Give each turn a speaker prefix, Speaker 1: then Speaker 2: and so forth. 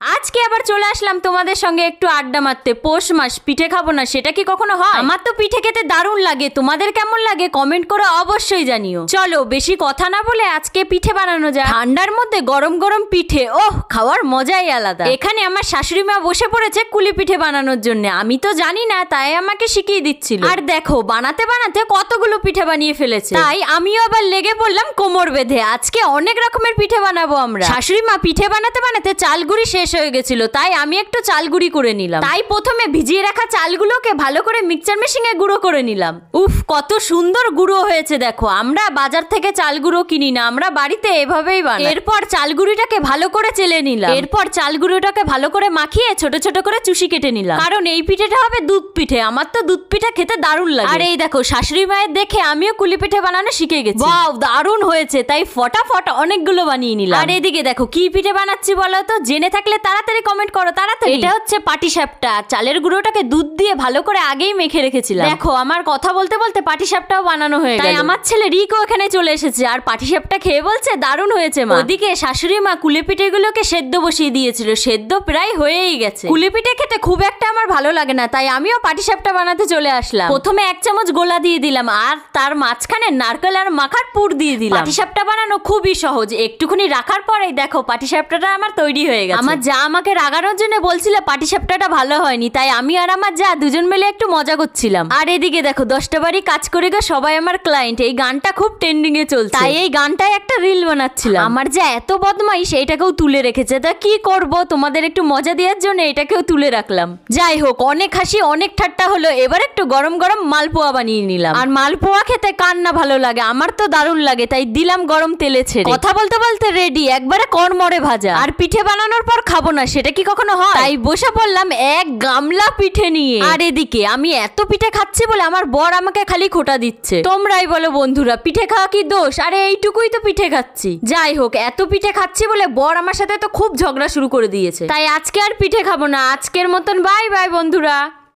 Speaker 1: আজকে আবার চলে আসলাম তোমাদের সঙ্গে একটু আড্ডা মারতে। পৌষ মাস, পিঠে খাবো না সেটা কি কখনো হয়? আমার তো পিঠে খেতে দারুণ লাগে, তোমাদের কেমন লাগে কমেন্ট করে অবশ্যই জানিও। চলো বেশি কথা না বলে আজকে পিঠে বানানো যায়। ঠান্ডার মধ্যে গরম গরম পিঠে, ওহ খাওয়ার মজাই আলাদা। এখানে আমার শাশুড়ি মা বসে পড়েছে কুলি পিঠে বানানোর জন্য। আমি তো জানি না, তাই আমাকে শিখিয়ে দিচ্ছিল। আর দেখো বানাতে বানাতে কতগুলো পিঠে বানিয়ে ফেলেছে, তাই আমিও আবার লেগে পড়লাম কোমর বেঁধে। আজকে অনেক রকমের পিঠে বানাবো আমরা। শাশুড়ি মা পিঠে বানাতে বানাতে চালগুড়ি শেষ হয়ে গেছিল, তাই আমি একটু চালগুড়ি করে নিলাম। তাই প্রথমে ভিজিয়ে রাখা চালগুলোকে ভালো করে মিক্সচার মেশিনে গুঁড়ো করে নিলাম। উফ কত সুন্দর গুঁড়ো হয়েছে দেখো। আমরা বাজার থেকে চাল গুঁড়ো কিনি না, আমরা বাড়িতে এভাবেই বানাই। এরপর চালগুড়িটাকে ভালো করে চেলে নিলাম। এরপর চালগুড়িটাকে ভালো করে মাখিয়ে ছোট ছোট করে চুষি কেটে নিলাম, কারণ এই পিঠেটা হবে দুধ পিঠে। আমার তো দুধ পিঠা খেতে দারুণ লাগে। আর এই দেখো শাশুড়ি মায়ের দেখে আমিও কুলি পিঠে বানানো শিখে গেছি। ওয়াও দারুণ হয়েছে, তাই ফটাফট অনেকগুলো বানিয়ে নিলাম। আর এদিকে দেখো কি পিঠে বানাচ্ছি বলো তো? জেনে থাকলে তাড়াতাড়ি কমেন্ট করো তাড়াতাড়ি। এটা হচ্ছে পাটিসাপটা। চালের গুঁড়োটাকে দুধ দিয়ে ভালো করে আগেই মেখে রেখেছিলাম। দেখো আমার কথা বলতে বলতে পাটিসাপটাও বানানো হয়ে গেল। তাই আমার ছেলে রিকো এখানে চলে এসেছে আর পাটিসাপটা খেয়ে বলছে দারুণ হয়েছে মা। ওদিকে শাশুড়ি মা কুলি পিঠেগুলোকে সেদ্ধ বসিয়ে দিয়েছিল, সেদ্ধ প্রায় হয়েই গেছে। কুলি পিঠে খেতে খুব একটা আমার ভালো লাগে না, তাই আমিও পাটিসাপটা বানাতে চলে আসলাম। প্রথমে 1 চামচ গোলা দিয়ে দিলাম আর তার মাঝখানে নারকেল আর মাখার পুর দিয়ে দিলাম। পাটিসাপটা বানানো খুবই সহজ, একটুখানি রাখার পরেই দেখো পাটিসাপটাটা আমার তৈরি হয়ে গেছে। আমার যা আমাকে রাগানোর জন্য বলছিল পাটিসাপটাটা ভালো হয়নি, তাই আমি আর আমার যা দুজন মিলে একটু মজা করছিলাম। আর এদিকে দেখো 10টা বাড়ি কাজ করে গো সবাই আমার ক্লায়েন্ট। এই গানটা খুব ট্রেন্ডিং এ চলছে, তাই এই গানটায় একটা রিল বানাচ্ছিলাম। আমার যা এত বদমাইশ এটাকেও তুলে রেখেছে, তা কি করব তোমাদের একটু মজা দেওয়ার জন্য এটাকেও তুলে রাখলাম। যাই হোক অনেক হাসি অনেক ঠাট্টা হলো। এবার একটু গরম গরম মালপোয়া বানিয়ে নিলাম। আর মালপোয়া খেতে কার না ভালো লাগে, আমার তো দারুণ লাগে, তাই দিলাম গরম তেলে ছেড়ে। কথা বলতে বলতে রেডি একবারে কড়মড়ে ভাজা। আর পিঠে বানানোর পর খাবো না সেটা কি কখনো হয়? তাই বসে পড়লাম এক গামলা পিঠে নিয়ে। আর এদিকে আমি এত পিঠে খাচ্ছি বলে আমার বর আমাকে খালি খোটা দিচ্ছে। তোমরাই বলো বন্ধুরা, পিঠে খাওয়া কি দোষ? আরে এইটুকুই তো পিঠে খাচ্ছি। যাই হোক এত পিঠে খাচ্ছি বলে বর আমার সাথে তো খুব ঝগড়া শুরু করে দিয়েছে, তাই আজকে আর পিঠে খাবো না। আজকের মতন বাই বাই বন্ধুরা।